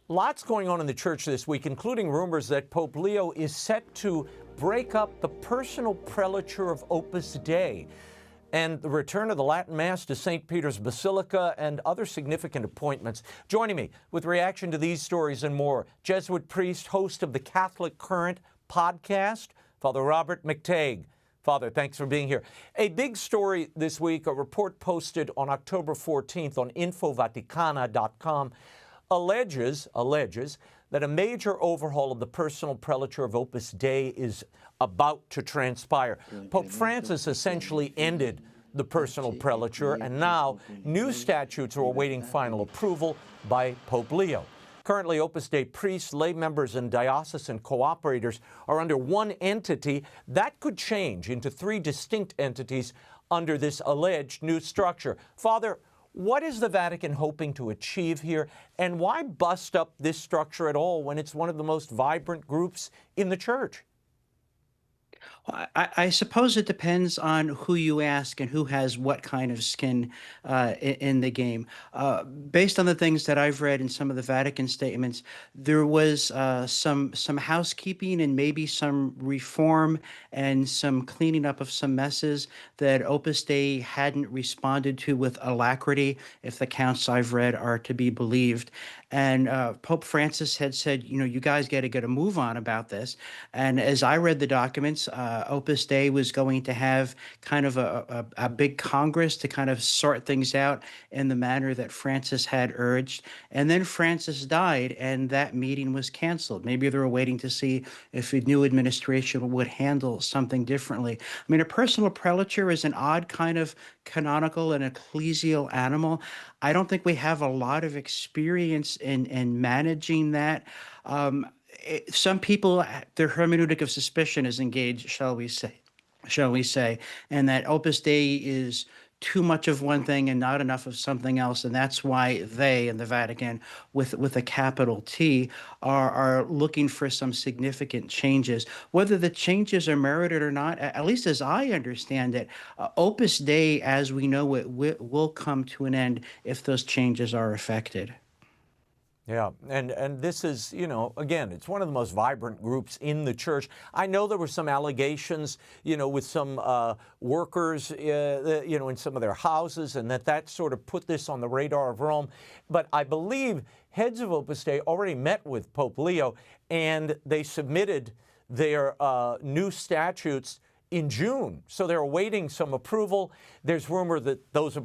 Lots going on in the church this week, including rumors that Pope Leo is set to break up the personal prelature of Opus Dei and the return of the Latin Mass to St. Peter's Basilica and other significant appointments. Joining me with reaction to these stories and more, Jesuit priest, host of the Catholic Current podcast, Father Robert McTeigue. Father, thanks for being here. A big story this week, a report posted on October 14th on infovaticana.com, alleges that a major overhaul of the personal prelature of Opus Dei is about to transpire. Pope Francis essentially ended the personal prelature, and now new statutes are awaiting final approval by Pope Leo. Currently, Opus Dei priests, lay members, and diocesan cooperators are under one entity. That could change into three distinct entities under this alleged new structure. Father, what is the Vatican hoping to achieve here, and why bust up this structure at all when it's one of the most vibrant groups in the Church? I suppose it depends on who you ask and who has what kind of skin in the game. Based on the things that I've read in some of the Vatican statements, there was some housekeeping and maybe some reform and some cleaning up of some messes that Opus Dei hadn't responded to with alacrity, if the accounts I've read are to be believed. And Pope Francis had said, you guys got to get a move on about this. And as I read the documents, Opus Dei was going to have kind of a big Congress to kind of sort things out in the manner that Francis had urged. And then Francis died, and that meeting was canceled. Maybe they were waiting to see if a new administration would handle something differently. I mean, a personal prelature is an odd kind of canonical and ecclesial animal. I don't think we have a lot of experience in managing that. Some people, their hermeneutic of suspicion is engaged, shall we say, and that Opus Dei is too much of one thing and not enough of something else, and that's why they in the Vatican, with a capital T, are looking for some significant changes. Whether the changes are merited or not, at least as I understand it, Opus Dei, as we know it, will come to an end if those changes are effected. Yeah, and this is, again, it's one of the most vibrant groups in the Church. I know there were some allegations, with some workers, in some of their houses, and that sort of put this on the radar of Rome. But I believe heads of Opus Dei already met with Pope Leo, and they submitted their new statutes in June. So they're awaiting some approval. There's rumor that those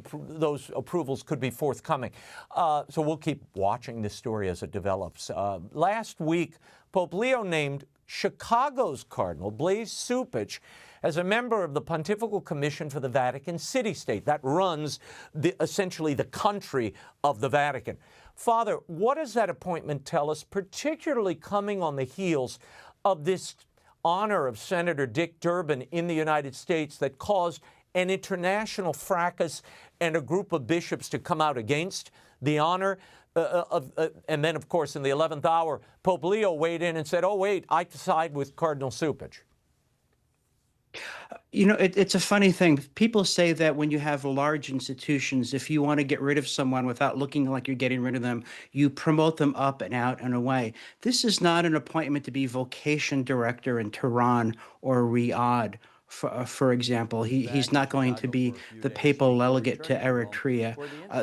approvals could be forthcoming. So we'll keep watching this story as it develops. Last week, Pope Leo named Chicago's Cardinal Blaise Cupich as a member of the Pontifical Commission for the Vatican City-State. That runs essentially the country of the Vatican. Father, what does that appointment tell us, particularly coming on the heels of this honor of Senator Dick Durbin in the United States that caused an international fracas and a group of bishops to come out against the honor? And then, of course, in the 11th hour, Pope Leo weighed in and said, oh, wait, I side with Cardinal Cupich. It's a funny thing. People say that when you have large institutions, if you want to get rid of someone without looking like you're getting rid of them, you promote them up and out and away. This is not an appointment to be vocation director in Tehran or Riyadh. For example, he's not going to be the papal delegate to Eritrea.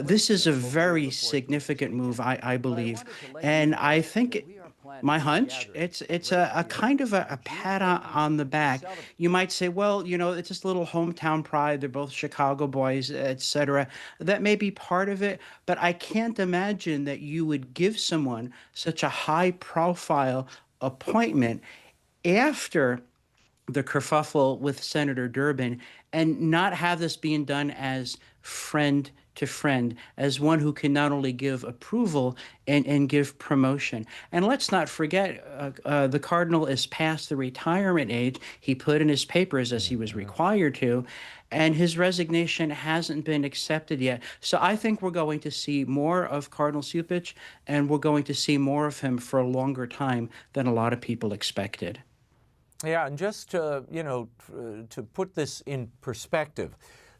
This is a very significant move, I believe. And I think my hunch, it's a kind of a pat on the back. You might say, well, it's just a little hometown pride. They're both Chicago boys, etc. That may be part of it, but I can't imagine that you would give someone such a high-profile appointment after the kerfuffle with Senator Durbin and not have this being done as friend to friend, as one who can not only give approval and give promotion. And let's not forget, the Cardinal is past the retirement age. He put in his papers as he was required to, and his resignation hasn't been accepted yet. So I think we're going to see more of Cardinal Cupich, and we're going to see more of him for a longer time than a lot of people expected. Yeah, and just to put this in perspective,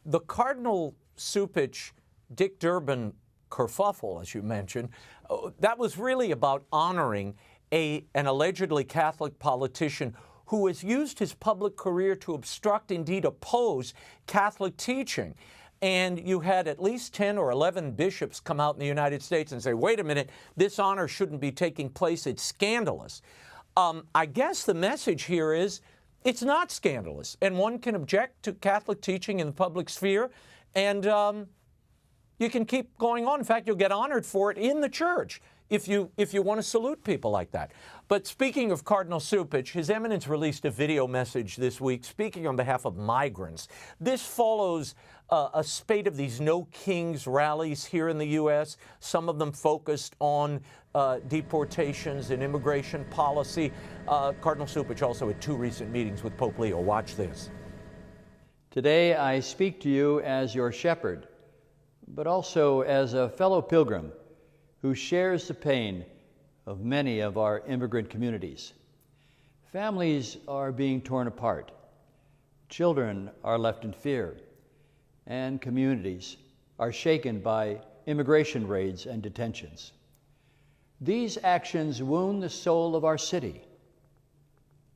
the Cardinal Cupich Dick Durbin kerfuffle, as you mentioned, that was really about honoring an allegedly Catholic politician who has used his public career to obstruct, indeed oppose, Catholic teaching. And you had at least 10 or 11 bishops come out in the United States and say, wait a minute, this honor shouldn't be taking place, it's scandalous. I guess the message here is it's not scandalous, and one can object to Catholic teaching in the public sphere, and you can keep going on. In fact, you'll get honored for it in the church if you want to salute people like that. But speaking of Cardinal Cupich, His Eminence released a video message this week speaking on behalf of migrants. This follows a spate of these No Kings rallies here in the U.S., some of them focused on deportations and immigration policy. Cardinal Cupich also had 2 recent meetings with Pope Leo. Watch this. Today I speak to you as your shepherd, but also as a fellow pilgrim who shares the pain of many of our immigrant communities. Families are being torn apart, children are left in fear, and communities are shaken by immigration raids and detentions. These actions wound the soul of our city.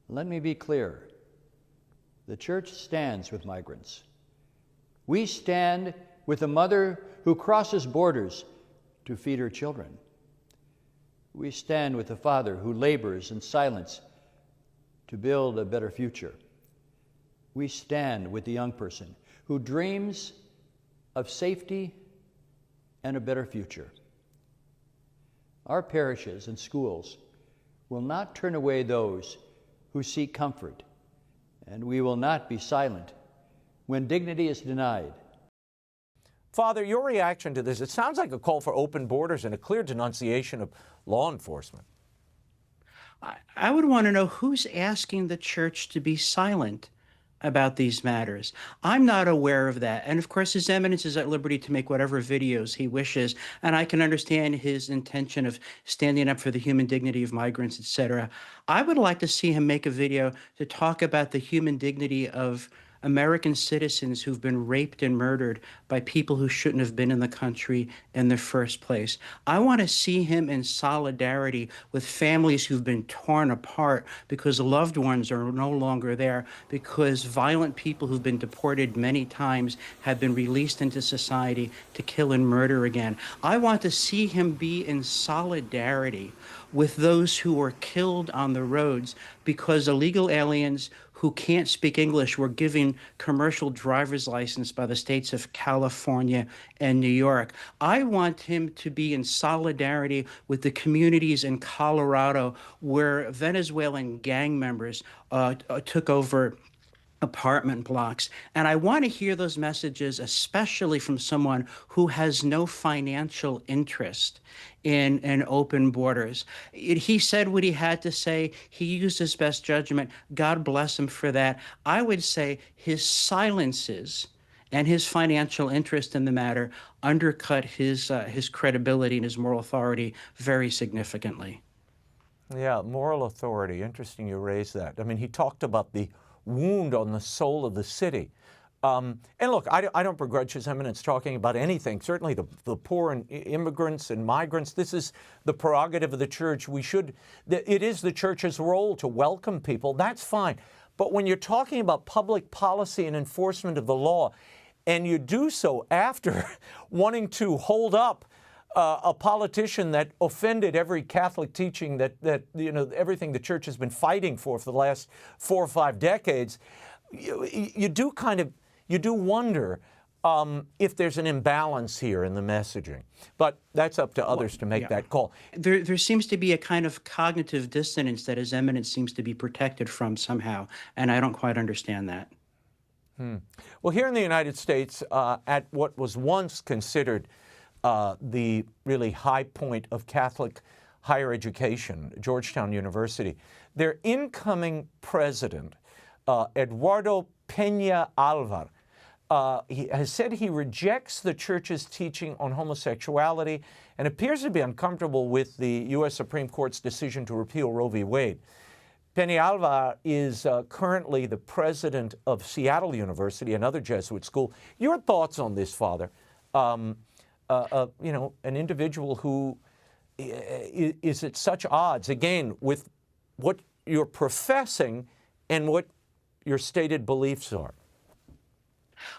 Let me be clear. The Church stands with migrants. We stand with a mother who crosses borders to feed her children. We stand with the father who labors in silence to build a better future. We stand with the young person who dreams of safety and a better future. Our parishes and schools will not turn away those who seek comfort, and we will not be silent when dignity is denied. Father, your reaction to this, it sounds like a call for open borders and a clear denunciation of law enforcement. I would want to know who's asking the church to be silent about these matters. I'm not aware of that. And of course, His Eminence is at liberty to make whatever videos he wishes. And I can understand his intention of standing up for the human dignity of migrants, etc. I would like to see him make a video to talk about the human dignity of American citizens who've been raped and murdered by people who shouldn't have been in the country in the first place. I want to see him in solidarity with families who've been torn apart because loved ones are no longer there, because violent people who've been deported many times have been released into society to kill and murder again. I want to see him be in solidarity with those who were killed on the roads because illegal aliens who can't speak English were given commercial driver's license by the states of California and New York. I want him to be in solidarity with the communities in Colorado where Venezuelan gang members took over apartment blocks. And I want to hear those messages, especially from someone who has no financial interest in open borders. He said what he had to say. He used his best judgment. God bless him for that. I would say his silences and his financial interest in the matter undercut his credibility and his moral authority very significantly. Yeah, moral authority. Interesting you raised that. I mean, he talked about the wound on the soul of the city. And look, I don't begrudge His Eminence talking about anything. Certainly the poor and immigrants and migrants, this is the prerogative of the Church. It is the Church's role to welcome people. That's fine. But when you're talking about public policy and enforcement of the law, and you do so after wanting to hold up a politician that offended every Catholic teaching that everything the Church has been fighting for the last 4 or 5 decades, you do wonder if there's an imbalance here in the messaging. But that's up to others to make that call. There seems to be a kind of cognitive dissonance that His Eminence seems to be protected from somehow, and I don't quite understand that. Well, here in the United States, at what was once considered the really high point of Catholic higher education, Georgetown University, their incoming president, Eduardo Peña Alvar, he has said he rejects the Church's teaching on homosexuality and appears to be uncomfortable with the U.S. Supreme Court's decision to repeal Roe v. Wade. Peña Alvar is currently the president of Seattle University, another Jesuit school. Your thoughts on this, Father? an individual who is at such odds, again, with what you're professing and what your stated beliefs are?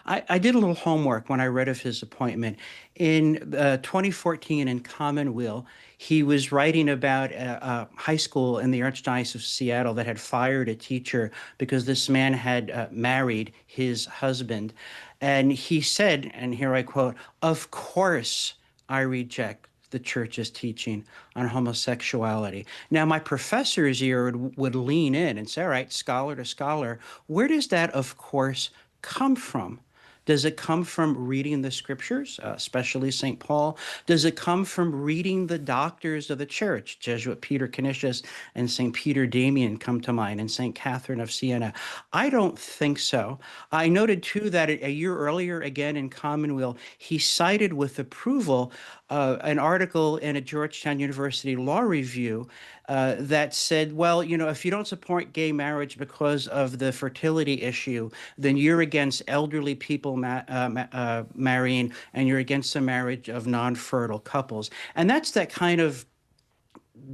I did a little homework when I read of his appointment. In 2014 in Commonweal, he was writing about a high school in the Archdiocese of Seattle that had fired a teacher because this man had married his husband. And he said, and here I quote, "Of course I reject the church's teaching on homosexuality." Now, my professors here would lean in and say, all right, scholar to scholar, where does that of course come from? Does it come from reading the scriptures, especially St. Paul? Does it come from reading the doctors of the church? Jesuit Peter Canisius and St. Peter Damian come to mind, and St. Catherine of Siena. I don't think so. I noted, too, that a year earlier, again in Commonweal, he cited with approval an article in a Georgetown University law review that said, well, if you don't support gay marriage because of the fertility issue, then you're against elderly people marrying, and you're against the marriage of non-fertile couples. And that's that kind of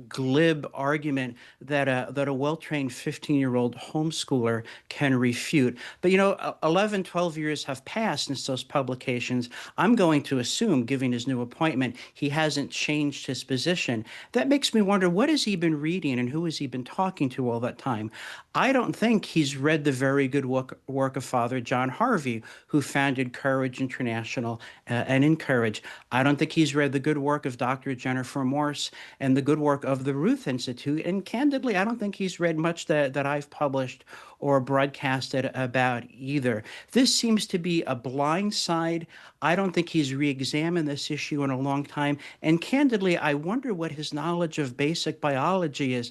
glib argument that a well-trained 15-year-old homeschooler can refute. But 11, 12 years have passed since those publications. I'm going to assume, given his new appointment, he hasn't changed his position. That makes me wonder, what has he been reading and who has he been talking to all that time? I don't think he's read the very good work of Father John Harvey, who founded Courage International and Encourage. I don't think he's read the good work of Dr. Jennifer Morse and the good work of the Ruth Institute. And candidly, I don't think he's read much that I've published or broadcasted about either. This seems to be a blind side. I don't think he's re-examined this issue in a long time. And candidly, I wonder what his knowledge of basic biology is.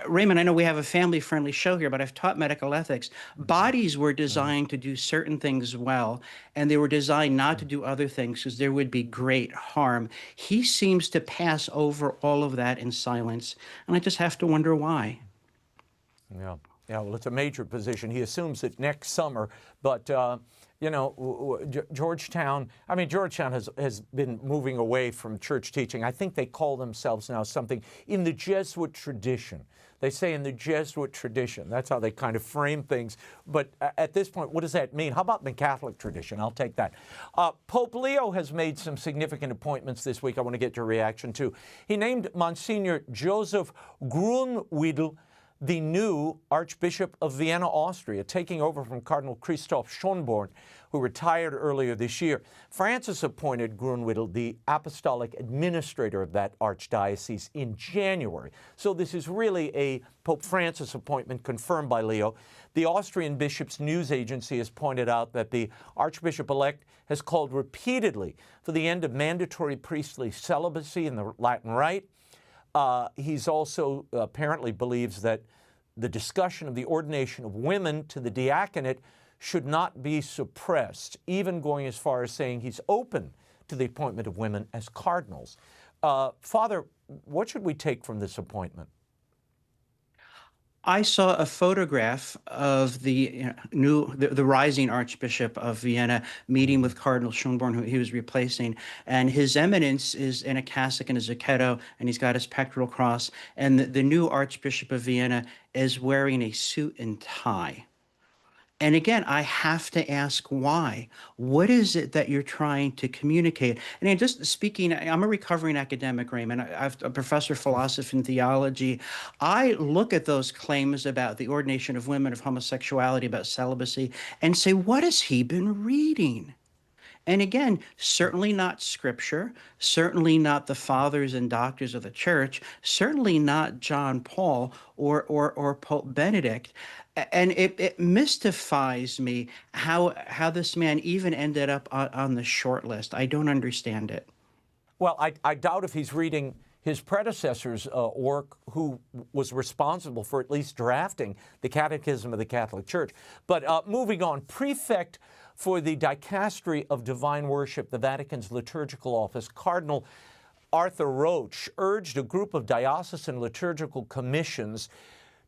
Raymond, I know we have a family-friendly show here, but I've taught medical ethics. Bodies were designed to do certain things well, and they were designed not to do other things because there would be great harm. He seems to pass over all of that in silence, and I just have to wonder why. Yeah. Yeah, well, it's a major position. He assumes it next summer, but Georgetown has been moving away from church teaching. I think they call themselves now something in the Jesuit tradition. They say in the Jesuit tradition. That's how they kind of frame things. But at this point, what does that mean? How about the Catholic tradition? I'll take that. Pope Leo has made some significant appointments this week I want to get your reaction to. He named Monsignor Joseph Grunwedel the new Archbishop of Vienna, Austria, taking over from Cardinal Christoph Schönborn, who retired earlier this year. Francis appointed Grunwedel the apostolic administrator of that archdiocese in January. So this is really a Pope Francis appointment confirmed by Leo. The Austrian Bishops' News Agency has pointed out that the Archbishop-elect has called repeatedly for the end of mandatory priestly celibacy in the Latin Rite. He's also apparently believes that the discussion of the ordination of women to the diaconate should not be suppressed, even going as far as saying he's open to the appointment of women as cardinals. Father, what should we take from this appointment? I saw a photograph of the the rising Archbishop of Vienna meeting with Cardinal Schönborn, who he was replacing, and His Eminence is in a cassock and a zucchetto, and he's got his pectoral cross, and the new Archbishop of Vienna is wearing a suit and tie. And again, I have to ask why. What is it that you're trying to communicate? And just speaking, I'm a recovering academic, Raymond. I'm a professor of philosophy and theology. I look at those claims about the ordination of women, of homosexuality, about celibacy, and say, what has he been reading? And again, certainly not scripture, certainly not the fathers and doctors of the church, certainly not John Paul or Pope Benedict. And it mystifies me how this man even ended up on the short list. I don't understand it. Well, I doubt if he's reading his predecessor's work, who was responsible for at least drafting the Catechism of the Catholic Church. But moving on, prefect for the Dicastery of Divine Worship, the Vatican's liturgical office, Cardinal Arthur Roche, urged a group of diocesan liturgical commissions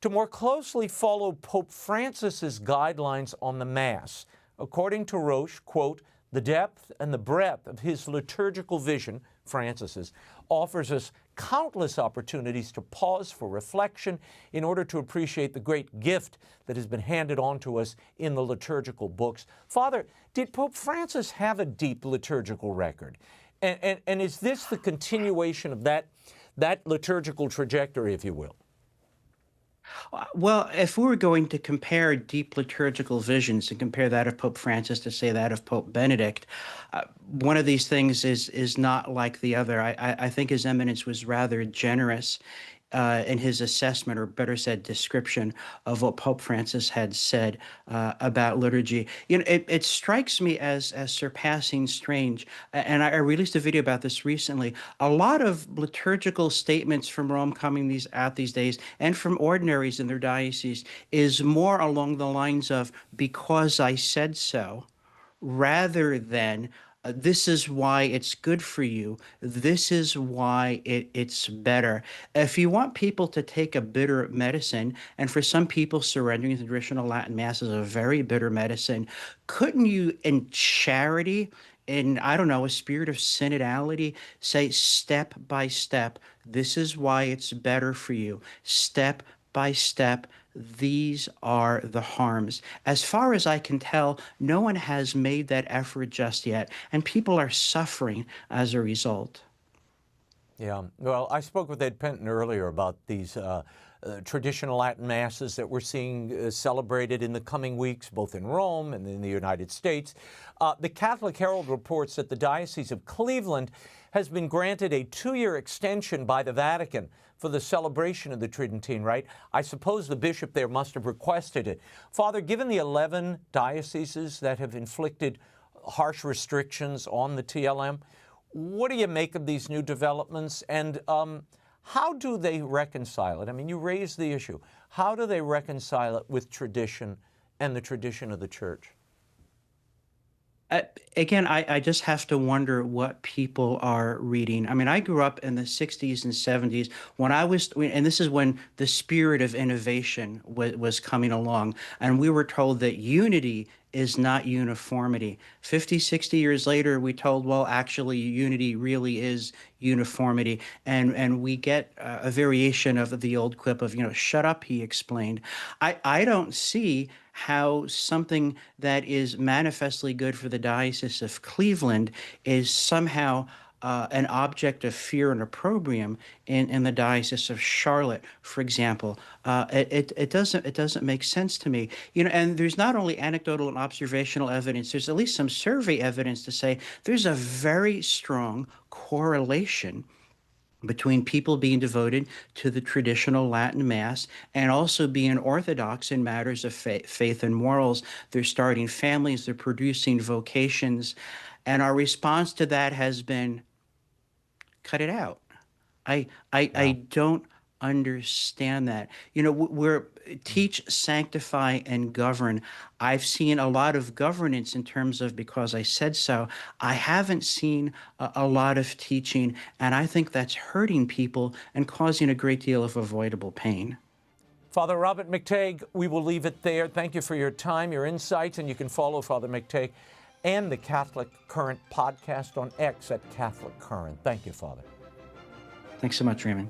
to more closely follow Pope Francis's guidelines on the Mass. According to Roche, quote, The depth and the breadth of his liturgical vision, Francis's, offers us countless opportunities to pause for reflection in order to appreciate the great gift that has been handed on to us in the liturgical books. Father, did Pope Francis have a deep liturgical record? And is this the continuation of that liturgical trajectory, if you will? Well, if we were going to compare deep liturgical visions and compare that of Pope Francis to, say, that of Pope Benedict, one of these things is not like the other. I think His Eminence was rather generous in his assessment, or better said, description of what Pope Francis had said about liturgy. You know, it strikes me as surpassing strange, and I released a video about this recently. A lot of liturgical statements from Rome coming out these days, and from ordinaries in their diocese, is more along the lines of "because I said so," rather than this is why it's good for you. This is why it's better. If you want people to take a bitter medicine, and for some people surrendering to the traditional Latin Mass is a very bitter medicine, couldn't you, in charity, in, I don't know, a spirit of synodality, say step by step, this is why it's better for you. Step by step, these are the harms. As far as I can tell, no one has made that effort just yet, and people are suffering as a result. Yeah, well, I spoke with Ed Penton earlier about these traditional Latin Masses that we're seeing celebrated in the coming weeks, both in Rome and in the United States. The Catholic Herald reports that the Diocese of Cleveland has been granted a 2-year extension by the Vatican for the celebration of the Tridentine Rite. I suppose the bishop there must have requested it. Father, given the 11 dioceses that have inflicted harsh restrictions on the TLM, what do you make of these new developments, and how do they reconcile it? I mean, you raised the issue. How do they reconcile it with tradition and the tradition of the Church? Again, I just have to wonder what people are reading. I mean, I grew up in the 60s and 70s and this is when the spirit of innovation was coming along, and we were told that unity is not uniformity. 50, 60 years later, we told, well, actually, unity really is uniformity. And we get a variation of the old quip of, shut up, he explained. I don't see how something that is manifestly good for the Diocese of Cleveland is somehow an object of fear and opprobrium in the Diocese of Charlotte, for example. It doesn't make sense to me. And there's not only anecdotal and observational evidence, there's at least some survey evidence to say there's a very strong correlation between people being devoted to the traditional Latin Mass and also being orthodox in matters of faith and morals. They're starting families, they're producing vocations, and our response to that has been, cut it out. I don't understand that. We're teach, sanctify, and govern. I've seen a lot of governance in terms of because I said so. I haven't seen a lot of teaching, and I think that's hurting people and causing a great deal of avoidable pain. Father Robert McTeigue, we will leave it there. Thank you for your time, your insights, and you can follow Father McTeigue and the Catholic Current podcast on X at Catholic Current. Thank you, Father. Thanks so much, Raymond.